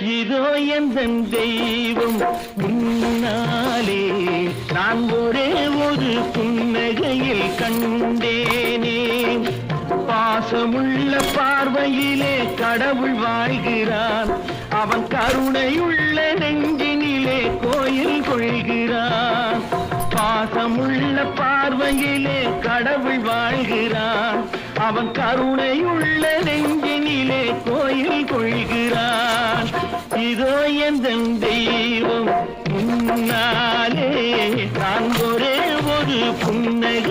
இதோ எந்தன் தெய்வம் முன்னாலே நான் ஒரே ஒரு புன்னகையில் கண்டேனே. பாசமுள்ள பார்வையிலே கடவுள் வாழ்கிறான், அவன் கருணையுள்ள நெஞ்சினிலே கோயில் கொள்கிறான். பாசமுள்ள பார்வையிலே கடவுள் வாழ்கிறான், அவன் கருணையுள்ள நெஞ்சினிலே கோயில் கொள்கிறான். இதோ எந்தன் தெய்வம் முன்னாலே நான் ஒரே ஒரு புன்னகை